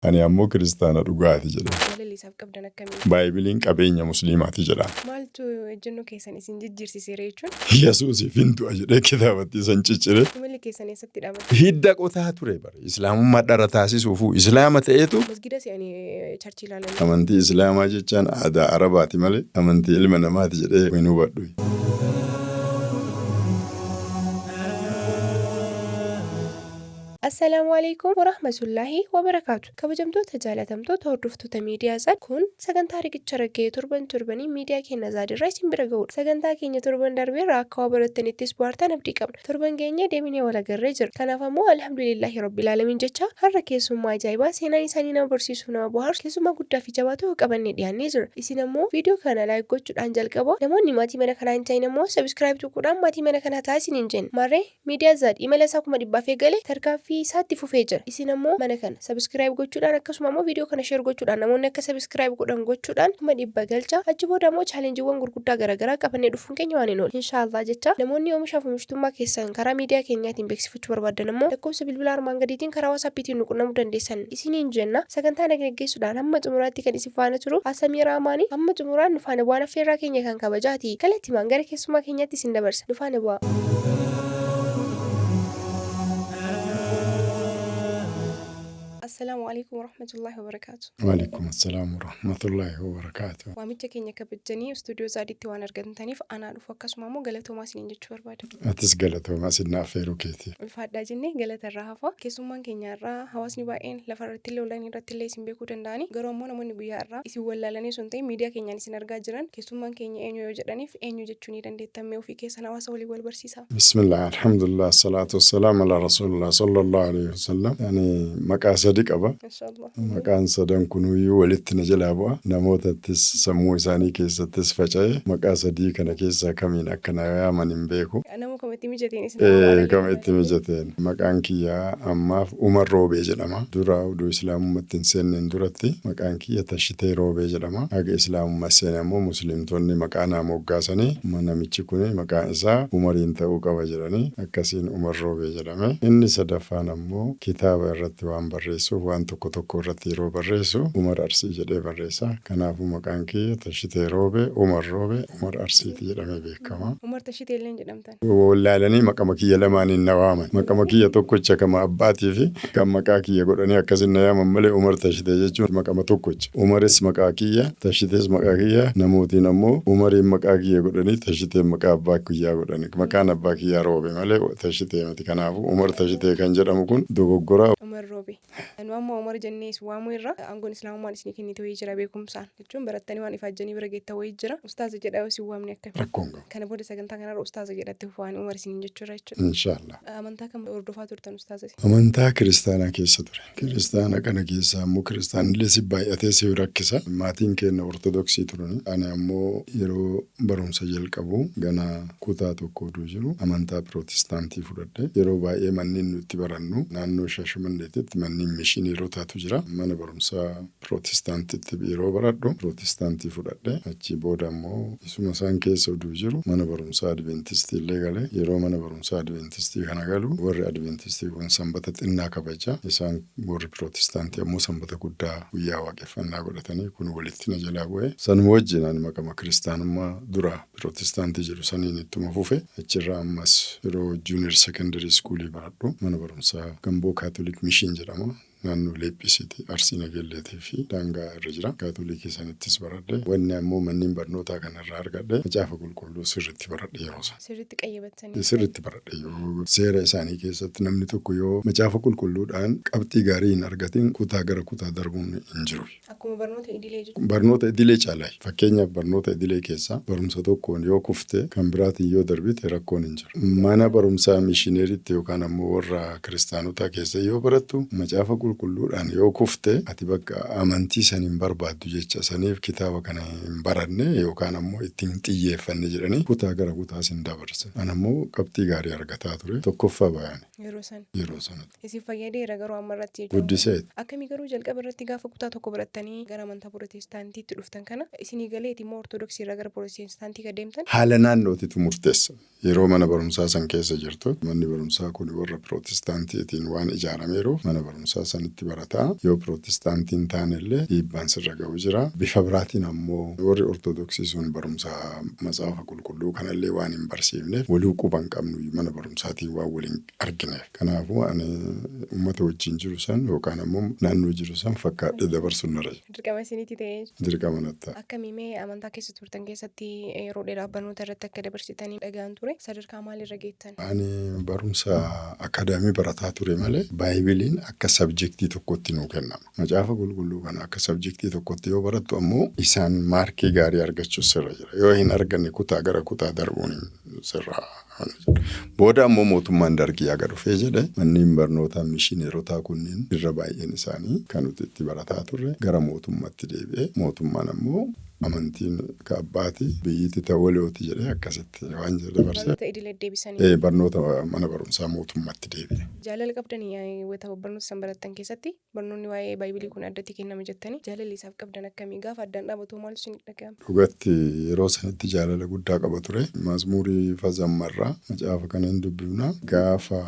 Ani ammoo kiristaana dhugaati jedha. Lalisaaf qabdan akkamii? Baaybiliin qabeenya musliimaati jedha. Maaltu ejjennoo keessan isin jijjiirsiseera jechuun? Yesuusiif hin du'a jedhee kitaabatti isan ciccire. Imalli keessan eessatti dhaabate? Hidda qotaa ture bara. Islaamummaa dhara taasisuufu islaama ta'eetu. Masgida se'anii charchii ilaalan. Amantii islaamaa jechaan aadaa arabaati malee amantii ilma namaati jedhee hin hubadhu. Assalaamu alaykum warahmatullaahi wabarakaatu. Kabajamtoota jaalatamtoota hordoftoota miidiyaa Zaad kun sagantaa riqicha raggee torbanii miidiyaa keenya Zaad irraa isin bira ga'udha. Sagantaa keenya torban darbeerraa akka waa barattanittis bu'aartaan abdii qabna. Torban keenya deeminee wal agarree jira. Kanaaf ammoo alhamdulillaahi rabbil aalamiin jecha har'a keessummaa ajaa'ibaa seenaan isaanii nama barsiisuu nama bohaarsu keessummaa guddaa fi jabaatu qabannee dhiyaannee jira. Isin ammoo viidiyoo kana laayik gochuudhaan jalqaba. Namoonni maatii mana kanaa hin ta'in ammoo sabiskiraayib tuquudhaan maatii mana kanaa taasisin hin jenna. Marree miidiyaa Zaad imala isaa 100 eegale tarkaanfii isaatti fufee jira. Isin ammoo mana kana sabiskiraayib gochuudhaan akkasuma ammoo viidiyoo kana sheer gochuudhaan namoonni akka sabiskiraayib godhan gochuudhaan 100 galcha. Achi booda ammoo chaalenjiiwwan gurguddaa garaagaraa qabannee dhufuun keenya waan hin oolle. Inshaallah jecha namoonni oomishaaf oomishtummaa keessan karaa miidiyaa keenyaatiin beeksifachuu barbaadan ammoo lakkoofsa bilbilaa armaan gadiitiin karaa WhatsAppiitiin nu qunnamuu dandeessan. Isiniin jenna sagantaa nagaggeessuudhaan hamma xumuraatti kan isin faana turu Asamii Raamaanii hamma xumuraan nu faana bu'aan affeerraa keenya kan kabajaati. Kallattimaan gara keessummaa keenyaatti isin dabarsa. Nu faana bu'aa. Assalaamu alaykum warahmatullaahi wabarakaatu. Waalaikum assalaam warahmatullaahi wabarakaatu. Waamicha keenya kabajanii istuudiyoo Zaaditti waan argamtaniif anaa dhufu akkasuma ammoo galatoomaa isiniin jechuu barbaada. Atis galatoomaa isin affeeruu keeti. Ulfaadhaa jennee galata irraa hafa. Keessummaan keenya irraa hawaasni baay'een lafa irratti illee online irratti illee isin beekuu danda'ani. Garuu ammoo namoonni guyyaa irraa isin wallaalanii sun ta'e miidiyaa keenyaan isin argaa jiran keessummaan keenya eenyu yoo jedhaniif eenyu jechuu ni dandeettamee ofii keessan hawaasa walii wal barsiisa. Bismillah alhamdulillah salaatu wassalaam ala rasulillah sallallahu alayhi wasallam. Yani maqaa sadi qaba. Maqaan sadan kunuyyuu walitti na jalaa bu'a. Namootattis sammuu isaanii keessattis faca'e maqaa sadii kana keessaa kamiin akka na yaaman hin beeku. Nama kamitti mijateen isin kamitti mijateen. Maqaan kiyyaa ammaaf Umar Roobee jedhama. Dura oduu islaamummaatti hin seenneen duratti maqaan kiyya Tashitee Roobee jedhama. Haga islaamummaa seene ammoo muslimtoonni maqaa naa moggaasanii namichi kuni maqaan isaa Umariin ta'uu qaba jedhanii akkasiin Umar Roobee jedhame. Inni sadaffaan ammoo kitaaba irratti waan barreessuuf waan tokko irratti yeroo barreessu Umar Arsii jedhee barreessa. Kanaafuu maqaan kiyya Tashitee Roobee, Umar Roobee, Umar Arsiiti jedhamee beekama. Umar Tashitee illee jedhamtan. Wallaalanii maqama kiyya lamaaniin na waaman. Maqama kiyya tokkocha kama abbaatii fi kan maqaa kiyya godhanii akkasin na yaaman malee Umar Tashitee jechuun maqama tokkocha. Umaris maqaa kiyya, Tashitees maqaa kiyya, namootiin ammoo Umariin maqaa kiyya godhanii Tashiteen maqaa abbaa kiyyaa godhani. Maqaan abbaa kiyyaa Roobee malee Tashitee miti. Kanaafuu Umar Tashitee kan jedhamu kun dogoggora. Umar Roobee. Amma Umar jennee waamuu irra aangoon islaamummaan isinii kennite wayii jira beekumsaan jechuun barattanii waan ifaajjanii bira geetta wayii jira. Ustaaza jedhaa yoo isin waamne akkami? Rakkoon qabu. Kana booda sagantaa kanarra ustaaza jedhatte waan Umar isiniin jechuudha jechuudha. Inshaallah. Amantaa kam hordofaa turtan ustaaza? Amantaa kiristaanaa keessa ture. Kiristaana kana keessa ammoo kiristaanillee si baay'atee si rakkisa. Maatiin keenya ortodoksii turani. Ani ammoo yeroo barumsa jalqabu gana kutaa tokko oduu jiru amantaa pirootestaantii fudhadhe. Yeroo baay'ee manneen nuti barannu naannoo Shaashamanneetitti manneen mishiiniirotaatu jira. Mana barumsaa pirootestaantiitti yeroo baradhu pirootestaantii fudhadhe. Achi booda ammoo isuma isaan keessa oduu jiru mana barumsaa adventistii illee gale. Yeroo mana barumsaa adventistii kana galu warri adventistii kun sanbata xinnaa kabaja. Isaan warri pirootestaantii ammoo sanbata guddaa guyyaa waaqeffannaa godhatanii kun walitti na jalaa bu'e. Sanuma wajjin ani maqama kiristaanummaa dura pirootestaantii jedhu saniin ittuma fufe. Achirraa ammas yeroo juuniyer sekondarii iskuulii baradhu mana barumsaa Gamboo Kaatolik Mishiin jedhama. Naannoo Leephisiiti Arsii Nagelleetii fi daangaa irra jira. Kaatolikii sanattis baradhe. Wanni ammoo manneen barnootaa kanarraa argadhe macaafa qulqulluu sirriitti baradhe yeroo sana. Sirriitti qayyabattanii? Sirriitti baradhe yoo seera isaanii keessatti namni tokko yoo macaafa qulqulluudhaan qabxii gaarii hin argatin kutaa gara kutaa darbuun hin jiru. Akkuma barnoota idilee jechuudha. Barnoota idilee caalaa. Fakkeenyaaf barnoota idilee keessaa barumsa tokkoon yoo kufte kan biraatiin yoo darbite rakkoon hin jiru. Mana barumsaa mishineeritti yookaan ammoo warra kiristaanotaa keessa yoo barattu macaafa qulqulluudhaan yoo kufte ati bakka amantii san hin barbaaddu jecha saniif kitaaba kana hin baranne yookaan ammoo ittiin xiyyeeffanne jedhanii kutaa gara kutaa sin dabarsan. An ammoo qabxii gaarii argataa ture tokkoffaa bayan. Yeroo sanatti. Isin fayyadeera garuu amma irratti guddiseet. Akkamii garuu jalqaba irratti gaafa kutaa tokko barattanii gara amantaa pirootestaantiitti dhuftan kana isinii galeeti immoo ortodoksii irraa gara pirootestaantii kan deemtan? Haala naannootitu murteessa. Yeroo mana barumsaa san keessa jirtu manni barumsaa kun warra pirootestaantiitiin waan ijaarameeruuf mana barumsaa san sanitti barataa yoo pirootestaantiin taanellee dhiibbaan sirra ga'u jira. Bifa biraatiin ammoo warri ortodoksii sun barumsa macaafa qulqulluu kanallee waan hin barsiifneef walii quban qabnu mana barumsaatiin waan waliin argineef. Kanaafuu ani uummata wajjin jiru san yookaan ammoo naannoo jiru san fakkaadhee dabarsuun narra jira. Dirqama isinitti ta'ee. Dirqama natti. Akkamiimee amantaa keessa turtan keessatti yeroo dheeraa barnoota irratti akka dabarsitanii dhagaan ture sadarkaa maalirra geettan? Ani barumsa akaadaamii barataa ture malee baay'ibiliin akka sabjektii tokkotti nuu kennama. Macaafa qulqulluu kana akka sabjektii tokkotti yoo barattu ammoo isaan maarkii gaarii argachuus sirra jira. Yoo hin arganne kutaa gara kutaa darbuun sirra. Booda ammoo mootummaan dargii aga dhufee jedhe manneen barnootaa mishiineerotaa kunniin irra baay'een isaanii kan nuti itti barataa turre gara mootummaatti deebi'ee mootummaan ammoo amantiin ka abbaati biyyitti ta'uuleeti jedhee akkasitti waan jedhe dabarsee. Barnoota idilee deebisanii. Barnoota mana barumsaa mootummaatti deebi'e. Jaalala qabdanii wayita barnoota san barattan keessatti barnoonni waa'ee baay'ibilii kun addatti kennama jettanii jaalalli isaaf qabdan akkamii gaafa addaan dhaabatu maaltu isin dhaga'ama? Dhugatti yeroo sanitti jaalala guddaa qaba ture. Mazmuurii Fazammarraa macaafa kana hin dubbifna gaafa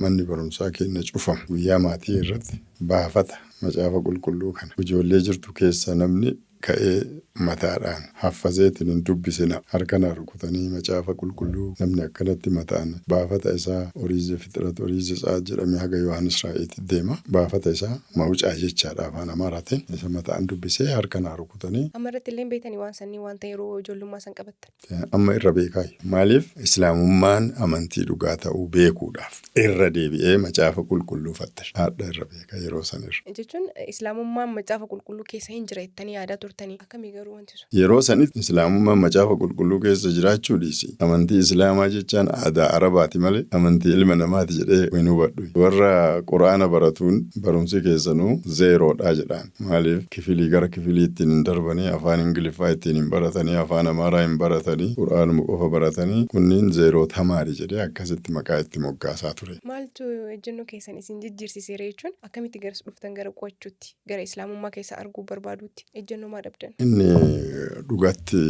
manni barumsaa keenya cufamu guyyaa maatii irratti baafata macaafa qulqulluu kana. Ijoollee jirtu keessa namni ka'ee mataadhaan haffazeetiin hin dubbisina harkana rukutanii macaafa qulqulluu namni akkanatti mataan baafata isaa Oriizee Fixrat Oriizee Tsaat jedhamee haga Yohaannis Raa'eetti deema. Baafata isaa Mawucaa jechaadha afaan Amaaraatiin isa mataan dubbisee harkana rukutanii. Amma irratti illee beekanii waan sanii waan ta'e yeroo ijoollummaa san qabattan. Amma irra beekaayi. Maaliif islaamummaan amantii dhugaa ta'uu beekuudhaaf irra deebi'ee macaafa qulqulluu fattasha. Haadha irra beeka yeroo sanirra. Jechuun islaamummaan macaafa qulqulluu keessa hin jira jettanii yaadaa turtanii akkamii garuu wanti sun? Yeroo sanitti islaamummaan macaafa qulqulluu keessa jiraachuu dhiisi. Amantii islaamaa jechaan aadaa arabaati malee amantii ilma namaati jedhee hin hubadhu. Warra quraana baratuun barumsi keessanuu zeeroodha jedhaan. Maaliif kifilii gara kifiliittiin hin darbanii afaan ingiliffaa ittiin hin baratanii afaan amaaraa hin baratanii quraanuma qofa baratanii kunniin zeeroo tamaari jedhee akkasitti maqaa itti moggaasaa ture. Maaltu ejjennoo keessan isin jijjiirsiseera jechuun akkamitti gara dhuftan gara qo'achuutti gara islaamummaa keessa arguu barbaaduutti ejjennoo maa dhabdan? Inni dhugatti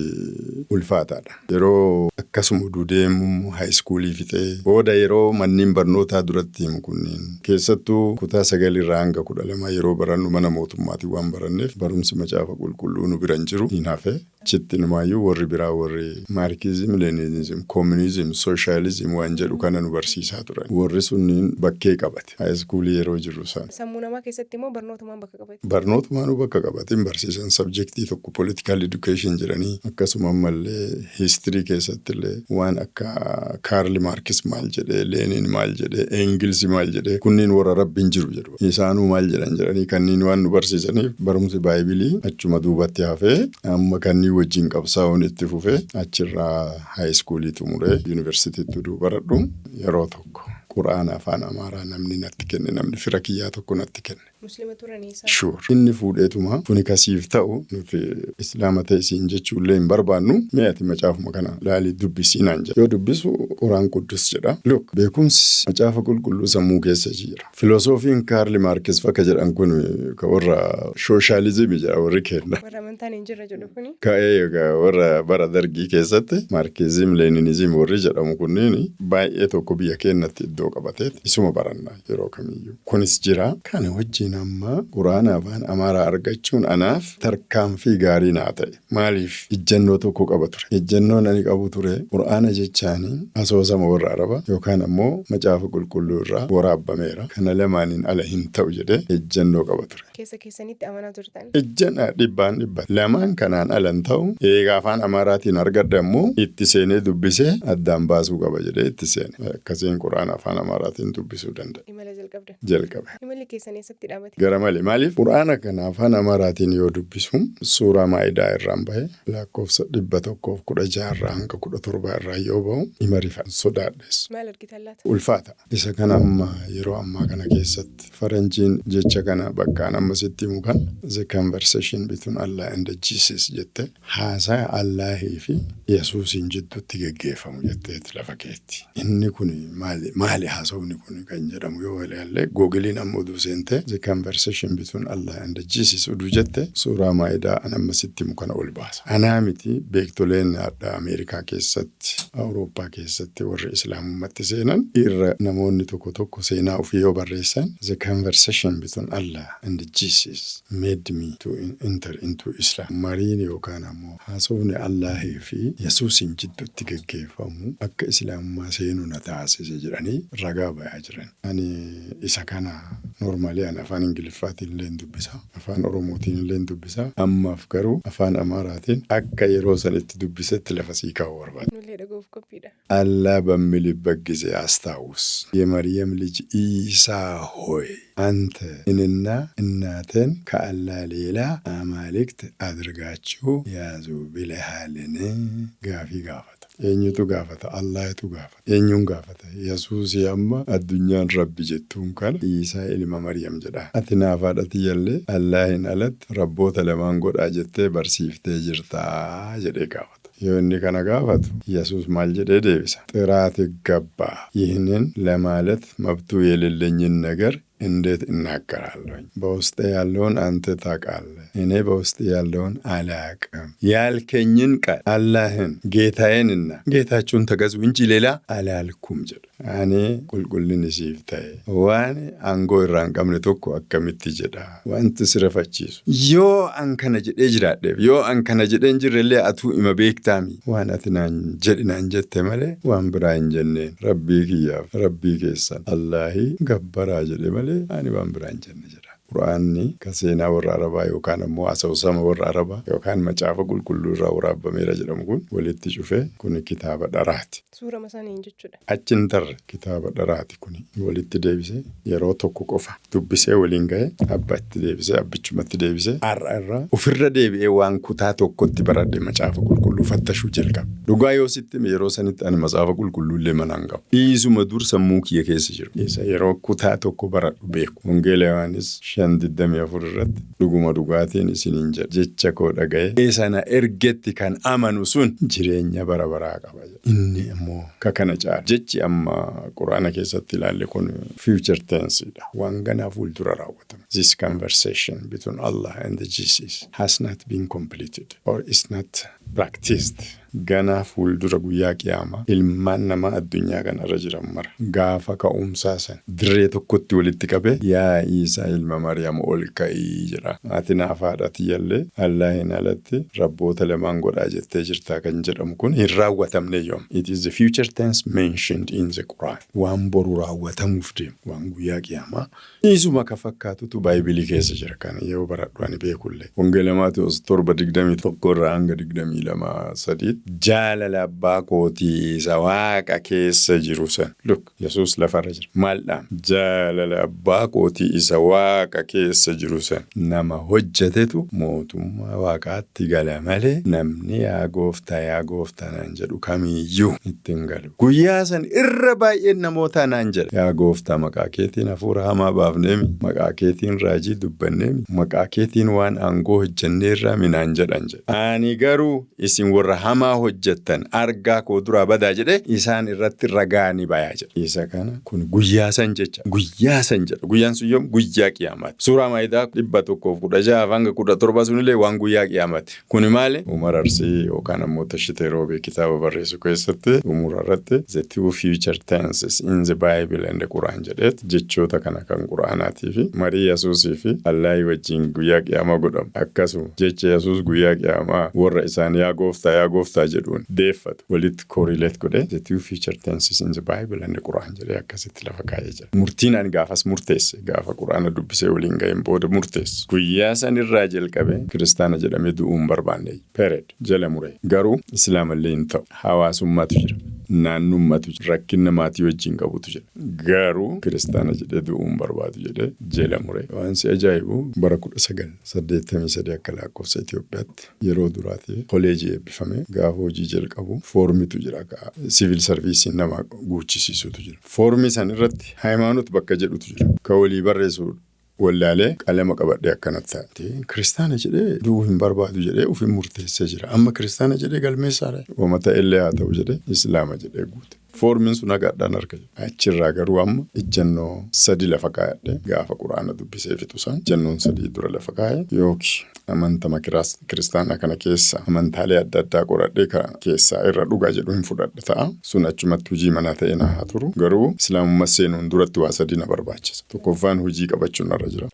ulfaataadha. Yeroo akkasuma deemu haayiskuulii fixee booda yeroo manneen barnootaa duratti himu kunniin keessattuu kutaa 9 irraa hanga 12 yeroo barannu mana mootummaatiin waan baranneef barumsi macaafa qulqulluu nu biran jiru hin hafe. Chitti numaayyuu warri biraa warri maarkizim, leenizim, koominizim, sooshaalizim waan jedhu kana nu barsiisaa turan. Warri sunniin bakkee qabate haayiskuulii yeroo jirru sana. Sammuu namaa keessatti immoo barnootumaan bakka qabate. Barnootumaan bakka qabateen barsiisan sabjektii tokko political education jedhanii akkasuma ammallee history keessatti illee waan akka Kaarl Marx maal jedhee, Leenin maal jedhee, Engels maal jedhee kunniin warra rabbiin jiru jedhu. Isaanuu maal jedhan jedhanii kanneen waan nu barsiisaniif barumsi baay'ibilii achuma duubatti hafee amma kanneen wajjin qabsaa'uun itti fufee achirraa haayiskuulii xumuree yuunivarsiitiitti baradhu yeroo tokko. Quraana afaan Amaaraa namni natti kenne namni fira kiyyaa tokko natti kenne. Muslima turaniisa. Sure. Inni fuudheetuma kuni kasiif ta'u nuti islaama ta'isiin jechuullee hin barbaannu mi'ati macaafuma kana laalii dubbisiinaan jedha. Yoo dubbisu Quraan Quddus jedha. Look beekumsi macaafa qulqulluu sammuu keessa jira. Filosoofiin Kaarl Marx fakka jedhan kun ka warra sooshaalizimii jedha warri kenna. Warra amantaan hin jirre jedhu kuni. Ka'ee warra bara dargii keessatti Marxizim, Leeninizim warri jedhamu kunniin baay'ee tokko biyya keenyatti iddoo qabateet isuma barannaa yeroo kamiyyuu. Kunis jira. Kana wajjin amma quraana afaan Amaaraa argachuun anaaf tarkaanfii gaarii naa ta'e. Maaliif ejjennoo tokko qaba ture. Ejjennoon ani qabu ture quraana jechaanii asoosama warra Arabaa yookaan ammoo macaafa qulqulluu irraa waraabbameera. Kana lamaaniin ala hin ta'u jedhee ejjennoo qaba ture. Keessa keessanitti amanaa turtan. Ejjennaa dhibbaan dhibba. Lamaan kanaan ala hin ta'u eegaa afaan Amaaraatiin argadda ammoo itti seenee dubbisee addaan baasuu qaba jedhee itti seene. Akkasiin quraana afaan Amaaraatiin dubbisuu danda'a. Imala jalqabdan. Jalqabe. Imalli keessan eessatti dhaabate? Gara malee maaliif quraana kana afaan Amaaraatiin yoo dubbisu suuraa Maa'idaa irraan bahe lakkoofsa 116 irraa hanga 17 irraa yoo bahu ima rifa sodaadhes. Maal argitan laata? Ulfaata. Isa kana amma yeroo ammaa kana keessatti faranjiin jecha kana bakkaan amma sitti himu kan the conversation between Allah and Jesus jette haasaa Allahii fi Yesuusiin jidduutti geggeeffamu jetteetti lafa keetti. Inni kun maali maali haasawni kun kan jedhamu yoo ilaalle Googiliin ammoo duusente the conversation between Allah and Jesus oduu jette suuraa maayidaa anammasitti mukana ol baasa. Anaa miti beektoleen adda Ameerikaa keessatti Awurooppaa keessatti warri Islaamummatti seenan irra namoonni tokko seenaa ofii yoo barreessan the conversation between Allah and Jesus made me to enter into Islam. Mariin yookaan ammoo haasawni Allahii fi Yesuusin jidduutti geggeeffamu akka Islaamummaa seenuu na taasise jedhanii ragaa bayaa jiran. Ani isa kana normaalii ani afaan Ingiliffaatiin illee dubbisa, afaan Oromootiin illee dubbisa, ammaaf garuu afaan Amaaraatiin akka yeroo sanitti dubbisetti lafa sii kaa'uu barbaada. Allah በሚልበት ጊዜ አስታውስ የመርየም ልጅ ኢሳ ሆይ አንተ እኔና እናትን ከአላህ ሌላ አማልክት አድርጋችሁ ያዙ ብለሃልን? ጋፊ ጋፈተ eenyutu gaafata? Allahtu gaafata. Eenyuun gaafata? Yesuus amma addunyaan rabbi jettuun kana Iisaa ilma Maryam jedha. Ati naaf haadhati jallee Allahin alatti rabboota lamaan godhaa jettee barsiiftee jirtaa jedhee gaafata. Yoo inni kana gaafatu Yesuus maal jedhee deebisa? ጥራት ይገባ ይህንን ለማለት መብቱ የሌለኝን ነገር እንዴት እናገራለሁ? በውስጤ ያለውን አንተ ታውቃለህ፣ እኔ በውስጤ ያለውን አላውቅም። ያልከኝን ቃል አላህን ጌታዬንና ጌታችሁን ተገዙ እንጂ ሌላ አላልኩም ጀለ። እኔ ቁልቁልን ሲፍታዬ ዋን አንጎ irraan qabne tokko akkamitti jedha wanti sirfachiisu yoo an kana jedhee jiraadheef yoo an kana jedhee jirrellee atuu ima beektaami waan ati naan jedhinaan jette malee waan biraa hin jenneen rabbii kiyyaaf rabbii keessan Allahi gabbaraa jedhe malee ani waan biraa hin jenne jedha. Quraanni ka seenaa warra Arabaa yookaan ammoo asoosama warra Arabaa yookaan macaafa qulqulluu irraa waraabbameera jedhamu kun walitti cufee kun kitaaba dharaati. Suura masaaniin jechuudha. Achin tarre kitaaba dharaati kun walitti deebisee yeroo tokko qofa dubbisee waliin ga'ee abbatti deebisee abbichumatti deebisee irraa ofirra deebi'ee waan kutaa tokkotti baradhe macaafa qulqulluu fattashuu jalqabe. Dhugaa yoo sitti yeroo sanitti ani macaafa qulqulluu illee manaan qabu. Dhiisuma dur sammuu kiyya keessa jiru. Isa yeroo kutaa tokko baradhu beeku. Wangeela Yohaanis 5:24 irratti dhuguma dhugaatiin isiniin jedha jecha koo dhaga'ee eesana ergetti kan amanu sun jireenya bara baraa qaba. Inni ammoo ka kana caala jechi amma Quraana keessatti ilaalle kun future tense dha. Waan ganaa fuuldura raawwatama. This conversation between Allah and Jesus has not been completed or is not practiced. Ganaa fuuldura guyyaa qiyaamaa ilmaan namaa addunyaa kanarra jiran mara gaafa ka'umsaa san dirree tokkotti walitti qabee yaa Iisaa ilma Maryam ol ka'ii jedha. Ati naaf haadhati jallee Allahin alatti rabboota lamaan godhaa jettee jirtaa kan jedhamu kun hin raawwatamne yoom. It is the future tense mentioned in the Quran. Waan boru raawwatamuuf deemu waan guyyaa qiyaamaa isuma ka fakkaatutu Baayibilii keessa jira. Kana yoo baradhu ani beekullee Wangeela Maatewos 7:21 irraa hanga 22:3 jaalala abbaa kootii isa waaqa keessa jiru san. Look, Yesuus lafarra jira. Maaldhaan jaalala abbaa kootii isa waaqa keessa jiru san nama hojjetetu mootummaa waaqaatti gala malee namni yaa gooftaa naan jedhu kamiiyyuu ittiin galu. Guyyaa san irra baay'een namoota naan jedha yaa gooftaa maqaa keetiin hafuura hamaa baafneemi, maqaa keetiin raajii dubbanneemi, maqaa keetiin waan aangoo hojjenneerraa minaan jedhan jedha. Ani garuu isin warra hamaa hojjettan argaa koo duraa badaa jedhe isaan irratti ragaa ni bayaa jedha. Isa kana kun guyyaa san jecha guyyaa san jedha. Guyyaan sun yoom? Guyyaa qiyaamaati. Suuraa Maayidaa 116 hanga 17 sunillee waan guyyaa qiyaamaati. Kuni maali? Umar Arsii yookaan ammoo Tashitee Roobee kitaaba barreessu keessatti umura irratti the two future tenses in the Bible and the Quran jedheet jechoota kana kan Quraanaatii fi marii Yesuusii fi Allaahi wajjin guyyaa qiyaamaa godhamu. Akkasuma jecha Yesuus guyyaa qiyaamaa warra isaan yaa gooftaa jedhuun deeffatu walitti correlate godhe the two future tenses in the Bible and the Quran jedhee akkasitti lafa kaa'ee jira. Murtiin ani gaafas murteesse gaafa Quraana dubbisee waliin ga'een booda murteesse. Guyyaa san irraa jalqabee kiristaana jedhamee du'uun barbaanne period jala muree garuu islaamallee hin ta'u hawaasummaatu jira. Naannummaatu rakkina maatii wajjin qabutu jira. Garuu kiristaana jedhee du'uun barbaadu jedhee jala muree. Waan si ajaa'ibu bara 1983 akka lakkoofsa Itoophiyaatti yeroo duraati koleejii eebbifame gaafa hojii jalqabu foormitu jira. Civil service nama guuchisiisutu jira. Foormii san irratti hayimaanot bakka jedhutu jira. Ka walii barreessu wallaalee qalama qabadhee akkanatti taate kiristaana jedhee du'uu hin barbaadu jedhee ofii murteessee jira. Amma kiristaana jedhee galmeessaadha. Uummata illee haa ta'u jedhee islaama jedhee guute. Foormiin sun hagaadhaan arga. Achirraa garuu amma ijjannoo sadi lafa kaa'adhe gaafa quraana dubbisee fixusan ijjannoon sadii dura lafa kaa'e yookiin amantama kiristaanaa kana keessa amantaalee adda addaa qoradhee keessaa irra dhugaa jedhu hin fudhadha ta'a. Sun achumatti hojii manaa ta'ee na haa turu. Garuu islaamummaa seenuun duratti waa sadii na barbaachisa. Tokkoffaan hojii qabachuun narra jira.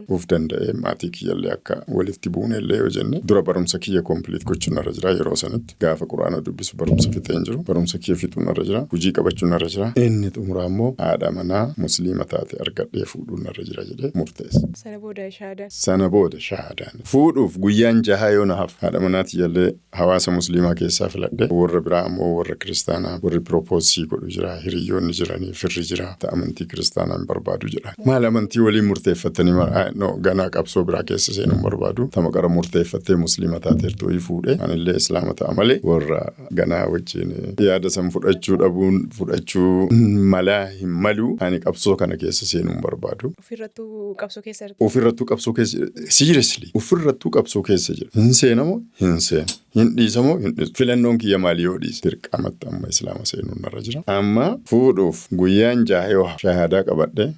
Of danda'ee maatii kiyyallee akka walitti buunellee yoo jenne dura barumsa kiyya kompliit gochuun narra jira yeroo sanatti gaafa quraana dubbisu barumsa fixee hin jiru. Barumsa kiyya fixuun narra jira. Hojii qabachuun narra jira. Inni xumuraa immoo haadha manaa musliima taate argadhee fuudhuun narra jira jedhee murteessa. Sana booda shahaadaan. Fuudhuuf guyyaan jahaa yoo na hafu haadha manaati jallee hawaasa musliimaa keessaa filadhe warra biraa ammoo warra kiristaanaa warri piroopoosii godhu jira hiriyyoonni jiranii firri jira amantii kiristaanaa hin barbaadu jira. Maal amantii waliin murteeffatanii ganaa qabsoo biraa keessa seenuu hin barbaadu tama qara murteeffattee musliima taateertoo fuudhee anillee islaama ta'a malee warra ganaa wajjin yaada san fudhachuu dhabuun fudhachuu malaa hin malu ani qabsoo kana keessa seenuu hin barbaadu. Ofirrattuu qabsoo keessa seriously ofirrattuu qabsoo keessa jira. Hin seenamoo hin seenu. Hin dhiisamoo hin dhiisu. Filannoon kiyya maali yoo dhiise? Dirqamatti amma islaama seenuun narra jira. Amma fuudhuuf guyyaan jaha yoo shahaadaa qabadhe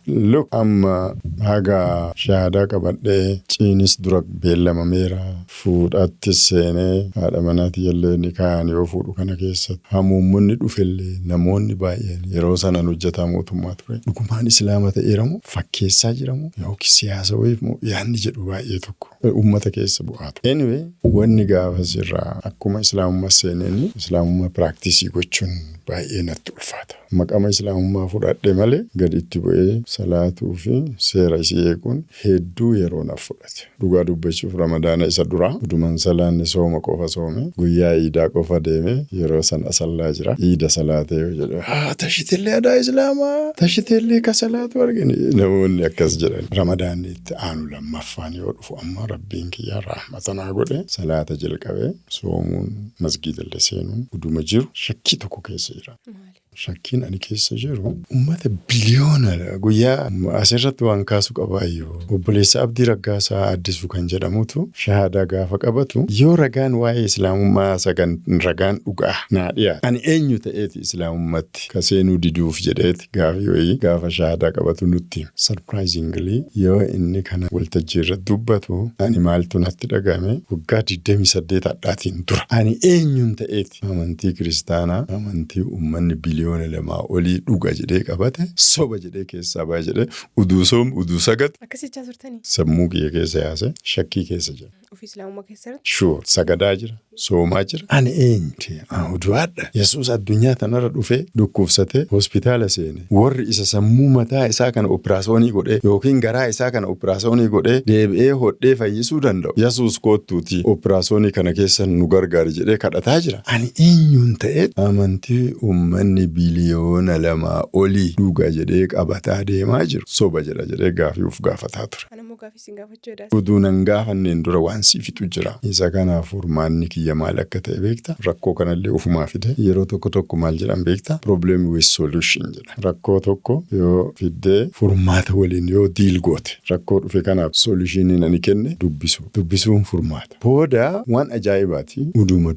amma haga shahaadaa qabadhe ciinis dura beellamameera fuudhattis seenee haadha manaati jallee ni kaa'an yoo fuudhu kana keessatti hamuummunni dhufellee namoonni baay'een yeroo sanaan hojjetaa mootummaa ture. Dhugumaan islaama ta'eeramoo fakkeessaa jiramoo yookiin siyaasa wayiif yaadni jedhu baay'ee tokko uummata keessa bu'aatu. Anyway wanni gaafas irraa akkuma islaamummaa seenanii islaamummaa piraaktisii gochuun baay'ee natti ulfaata. Maqama islaamummaa fudhadhe malee gad itti bu'ee salaatuu fi seera isii eeguun hedduu yeroo naaf fudhate. Dhugaa dubbachuuf ramadaana isa dura uduman salaanni sooma qofa soome guyyaa iidaa qofa deeme yeroo san asallaa jira. Iida salaatee yoo jedhu tashitellee adaa islaamaa tashitellee ka salaatu argine namoonni akkas jedhan. Ramadaanni itti aanu lammaffaan yoo dhufu amma rabbiin kiyyaa rahmatanaa godhe salaata jalqabee soomuun masgiidallee seenuun uduma jiru shakkii tokko keessa jira. Shakkiin ani keessa jiru uummata biliyoona guyyaa asirratti waan kaasu qabaayyoo obboleessa Abdii Raggaasaa Addisuu kan jedhamutu shahaadaa gaafa qabatu yoo ragaan waa'ee islaamummaa sagan ragaan dhugaa naa dhiyaate ani eenyu ta'eeti islaamummatti ka seenuu diduuf jedheeti gaafa shahaadaa qabatu nutti surprisingly yoo inni kana waltajjii irratti dubbatu ani maaltu natti dhagame waggaa 28 adhaatiin dura ani eenyuun ta'eeti amantii kiristaanaa amantii uummanni biliyoona lamaa olii dhuga jedhee qabate soba jedhee keessaa baa jedhee uduu soom uduu sagat akkasichaa turtanii sammuu kiyya keessa yaase shakkii keessa jira. Ofii islaamummaa keessatti sure sagadaa jira soomaa jira ani eenyu uduwaadha Yesuus addunyaa tanarra dhufee dhukkubsatee hospitaala seene warri isa sammuu mataa isaa kana operaasyoonii godhee yookiin garaa isaa kana operaasyoonii godhee deebi'ee hodhee fayyisuu danda'u Yesuus koottuutii operaasyoonii kana keessa nu gargaari jedhee kadhataa jira. Ani eenyuun ta'ee amantii uummanni biliyoona lamaa olii dhuga jedhee qabataa deemaa jiru soba jedhee gaafii uf gaafataa ture. Anammoo gaafii sin gaafachuudha. Uduunan gaafanneen dura waan siifitu jira. Isa kanaaf furmaanni kiyya maal akka ta'e beekta. Rakkoo kanallee ofumaa fide yeroo tokko maal jedhan beekta. Problem with solution jedha. Rakkoo tokko yoo fiddee furmaata waliin yoo diil goote rakkoo dhufe kanaaf solutioniin ani kenne dubbisuun furmaata. Booda waan ajaa'ibaati uduma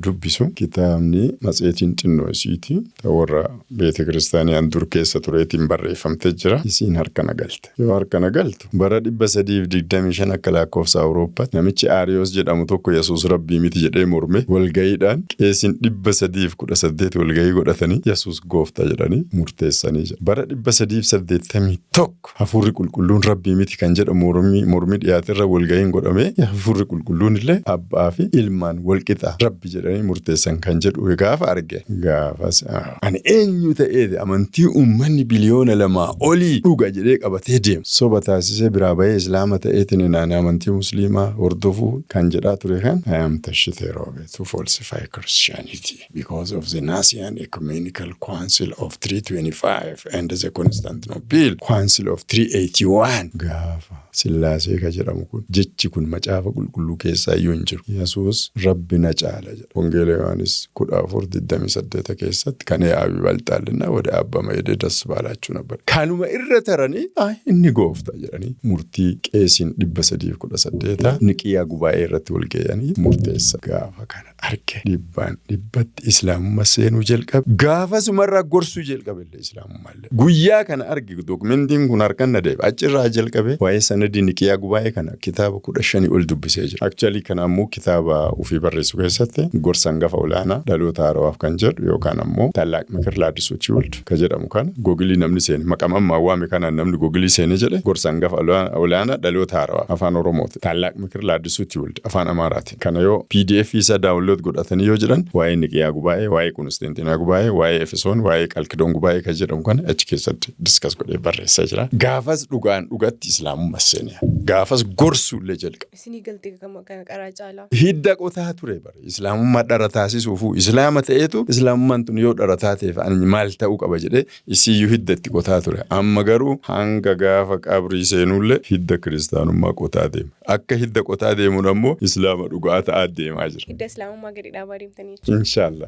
dubbisu kitaabni matseetiin xinnoo isiiti warra beete kiristaaniyaan dur keessa tureetiin barreeffamtee jira. Isiin harkana galte. Yoo harkana galtu bara 325 akka lakkoofsa Awurooppaatti namichi Aariyoos jedhamu tokko Yesuus rabbii miti jedhee morme walgayiidhaan qeesiin 318 walgayii godhatanii Yesuus gooftaa jedhanii murteessanii jira. Bara 381 hafuurri qulqulluun rabbii miti kan jedhamu mormii dhiyaatirra walgayiin godhame hafuurri qulqulluun illee abbaa fi ilmaan walqixa rabbi jedhanii murteessan kan jedhu gaafa arge gaafas ani eenyu ta'eeti amantii uummanni biliyoona lamaa olii dhuga jedhee qabatee deema soba taasisee biraa bahee islaama ta'eetiin naan amantii musliimaa hordofuu kan jedhaa ture kan I am tashiteeroobe to falsify Christianity because of the Nicene Ecumenical Council of 325 and the Constantinople Council of 381 gaafa Sillaasee ka jedhamu kun jechi kun macaafa qulqulluu keessaa iyyuu hin jiru. Yesuus rabbi na caala jedha. Wangeela Yohaanis 14:28 keessatti kan yaabi baltaalina wada abbama jedhee das baalaachuu nabbar. Kanuma irra taranii inni gooftaa jedhanii murtii qeesiin 318 niqiyaa gubaa'ee irratti walgeeyanii murtii murteessa. Gaafa kana arge dhibbaan dhibbatti islaamummaa seenuu jalqabe. Gaafa sumarraa gorsuu jalqabe islaamummaa. Guyyaa kana arge dokumentiin kun harkaan na deebi'e. Achirraa jalqabe waa'ee sanadii Niqiyaa gubaa'ee kana kitaaba 15 ol dubbisee jira. Actually kana ammoo kitaaba ofii barreessu keessatti gorsa hangafa olaanaa dhaloota haarawaaf kan jedhu yookaan ammoo Tallaaq Mikir Laaddisuu Tiwuldi kan jedhamu kana Googilii namni seene maqamammaa waame kana namni Googilii seene jedhe gorsa hangafa olaanaa dhaloota haarawaaf afaan Oromooti. Tallaaq Mikir Laaddisuu Tiwuldi afaan Amaaraati. Kana yoo PDF isa daawunlood godhatanii yoo jedhan waa'ee Niqiyaa gubaa'ee, waa'ee Konstantinoopol gubaa'ee, waa'ee Efesoon, waa'ee Qalkidoon gubaa'ee kan jedhamu kana achi keessatti diskas godhee barreessaa jira. Gaafas dhugaan dhugatti islaamummaa seene. Gaafas gorsuullee jalqabe. Isinii galtee kan qaraa caalaa. Hidda qotaa ture bare. Islaamummaa dhara taasisuufu islaama ta'eetu islaamummaan tun yoo dhara taateef ani maal ta'uu qaba jedhee isiyyuu hiddatti qotaa ture. Amma garuu hanga gaafa qabrii seenullee hidda kiristaanummaa qotaa deema. Akka hidda qotaa deemuun ammoo islaama dhugaa ta'aa deemaa jira. Hidda islaamummaa gadi dhaabaa deemtanii. Inshallah.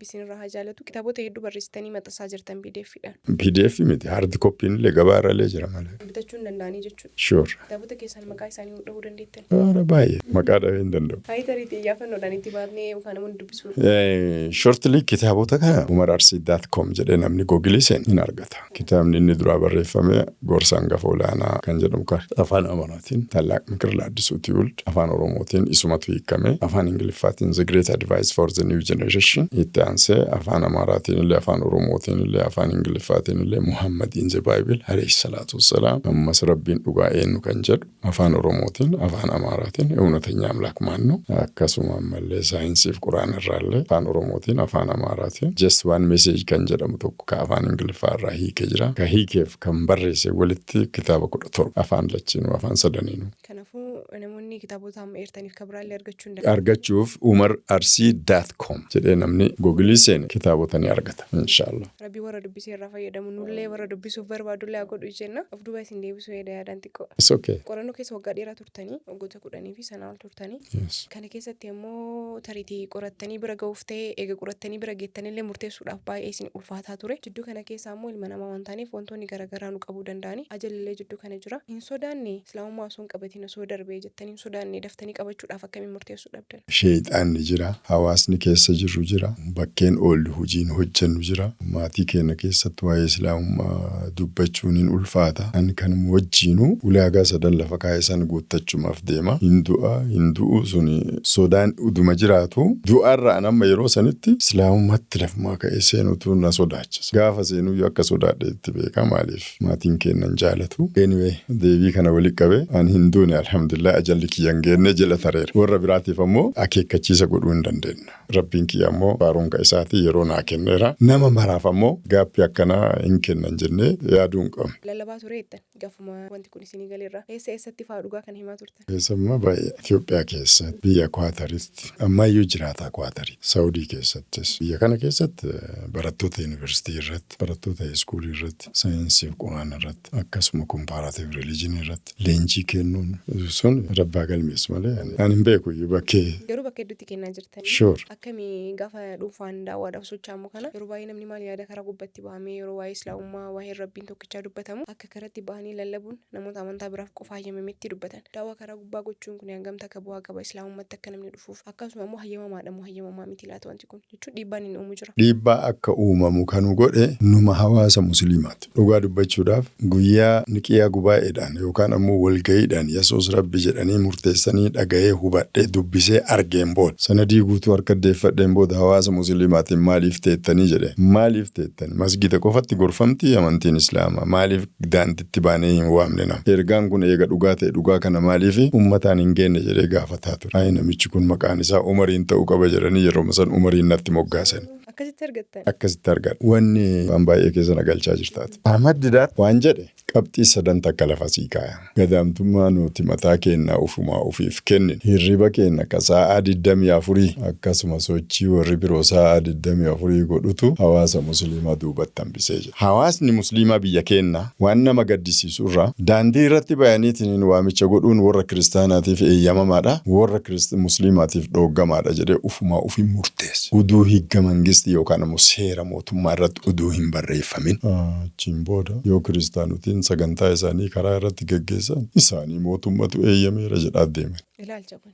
Bisinirraa haa jaalatu kitaabota hedduu barreessitanii maxxansaa jirtan PDF'dhaan. PDF miti hard copy illee gabaarralee jira malee. Bitachuun danda'anii jechuudha. Sure. Kitaabota keessan maqaa isaanii dhahuu dandeettan. Ara baay'ee maqaa dhahee hin danda'u. Taayitariitii iyyaaffannoodhaan itti baafnee yookaan namoonni dubbisuu. Shortly kitaabota kana umararsi.com jedhee namni Googilii seen hin argata. Kitaabni inni duraa barreeffame gorsa hangafa olaanaa kan jedhamu kan afaan Amaaraatiin Tallaaq Mikir Laaddisuu Tiwuldi afaan Oromootiin isumatu hiikame afaan Ingiliffaatiin The Great Advice for the New Generation itti aansee afaan Amaaraatiin illee afaan Oromootiin illee afaan Ingiliffaatiin illee Muhammad in the Bible alayhi salaatu wassalaam ammas rabbiin dhugaa eenyu kan jedhu afaan Oromootiin afaan Amaaraatiin ewnatanya amlaak maannu akkasuma ammallee saayinsiif quraan irraallee afaan Oromootiin afaan Amaaraatiin just one message kan jedhamu tokko ka afaan Ingiliffaa irraa hiikee jira ka hiikeef kan barreesse walitti kitaaba 17 afaan lachiinuu afaan sadaniinuu. Kanaafuu namoonni kitaabota amma eertaniif kabraallee argachuu hin argachuuf umararsi.com jedhee namni Googilii seene kitaabota ni argata inshallah. Rabbi warra dubbisee irraa fayyadamu nullee warra dubbisuuf barbaadullee haa godhu jenna. Of duuba isin deebisuu yaadaan xiqqoo. It's okay. Qorannoo keessa waggaa dheeraa turtanii waggoota 10 fi sanaa ol turtanii. Yes. Kana keessatti immoo tariitii qorattanii bira ga'uuf ta'ee eega qorattanii bira geettanillee murteessuudhaaf baay'ee isin ulfaataa ture. Jidduu kana keessaa immoo ilma namaa waan taaneef wantoonni garaagaraa nu qabuu danda'ani. Ajalillee jidduu kana jira. Hin sodaanne islaamummaa osoo hin qabatiin osoo darbee jettanii hin sodaanne daftanii qabachuudhaaf akkamiin murteessuu dhabdan. Sheexaanni jira, hawaasni keessa jiru jira, bakkeen oollu hojiin hojjennu jira. Maatii keenya keessatti waa'ee islaamummaa dubbachuun hin ulfaata. Kan wajjiinu ulaagaa sadan lafa kaa'e san guuttachumaaf deema. Hindu'u suni sodaan uduma jiraatu du'arraa nama yeroo sanitti islaamummaatti lafumaa ka'e seenutu na sodaachisa. Gaafa seenuu akka sodaadhe itti beeka maaliif maatiin keennan jaalatu. Anyway deebii kana walitti qabe ani hinduuni alhamdulillah ajalli kiyyan geenne jala tareera. Warra biraatiif ammoo akeekkachiisa godhuu hin dandeenye. Rabbiin kiyya ammoo baarumka isaatii yeroo naa kenneera. Nama maraaf ammoo gaaffii akkanaa hin kennan jennee yaaduu hin qabnu. Lallabaa tureettan gaafuma wanti kun isinii galeerra. Eessatti fa'aa dhugaa kana himaa turtan? Keessumaa baay'ee Itoophiyaa keessatti biyya Kwaataritti ammayyuu jiraata Kwaatarii. Saawudii keessattis biyya kana keessatti barattoota yuunivarsiitii irratti barattoota iskuulii irratti saayinsiif quraan irratti akkasuma komparaatiiv rilijinii irratti leenjii kennuun sun rabbaa galmees malee ani hin beeku bakkee. Yeroo bakka hedduutti kennaa jirtan. Sure. Akkamii gaafa dhuunfaan daawwaadhaaf socho'amu kana yeroo baay'ee namni maal yaada karaa gubbatti bahamee yeroo waa'ee islaamummaa waa'ee rabbiin tokkichaa dubbatamu akka karatti bahanii lallabuun namoota amantaa biraaf qofa hayyamametti dubbatan. Daawwaa karaa gubbaa gochuun kun hangamta akka bu'aa qaba islaamummaatti akka namni dhufuuf akkasuma immoo hayyamamaadha moo hayyamamaa miti laata wanti kun jechuun dhiibbaan hin uumu jira. Dhiibbaa akka uumamu kanu godhe numa hawaasa musliimaati. Dhugaa dubbachuudhaaf guyyaa niqiyaa gubaa'eedhaan yookaan ammoo walga'iidhaan Yesuus rabbi jedhanii murteessanii dhaga'ee hubadhee dubbisee argeen booda sanadii guutuu harka deeffadheen booda hawaasa musliimaatiin maaliif teettanii jedhe maaliif teettani masgida qofatti gorfamti amantiin islaamaa maaliif daanditti baanee hin waamne nama ergaan kun eega dhugaa ta'e dhugaa kana maaliif ummataan hin geenne jedhee gaafataa ture. Ayi namichi kun maqaan isaa Umariin ta'uu qaba jedhanii yeroo san Umariin natti moggaasan. Akkasitti argattan. Akkasitti argadha. Wanni waan baay'ee keessa na galchaa jirtaati. Ahmad Didaat waan jedhe qabxii sadan takka lafa sii kaaya. Gadaamtummaa nuti mataa keenyaa ufumaa ufiif kennin. Hirriba keenya akka sa'aa 24 akkasuma sochii warri biroo sa'aa 24 godhutu hawaasa musliimaa duubatti hambisee jira. Hawaasni musliimaa biyya keenyaa waan nama gaddisiisu irraa daandii irratti bayaniitiin waamicha godhuun warra kiristaanaatiif eeyyamamaadha. Warra musliimaatiif dhooggamaadha jedhee ufumaa ufii murteesse. Uduu higga mangistii yookaan ammoo seera mootummaa irratti uduu hin barreeffamin. Achiin booda yoo kiristaanutiin sagantaa isaanii karaa irratti geggeessan isaanii mootummatu eeyyameera jedhaa deeman. Ilaalcha kun.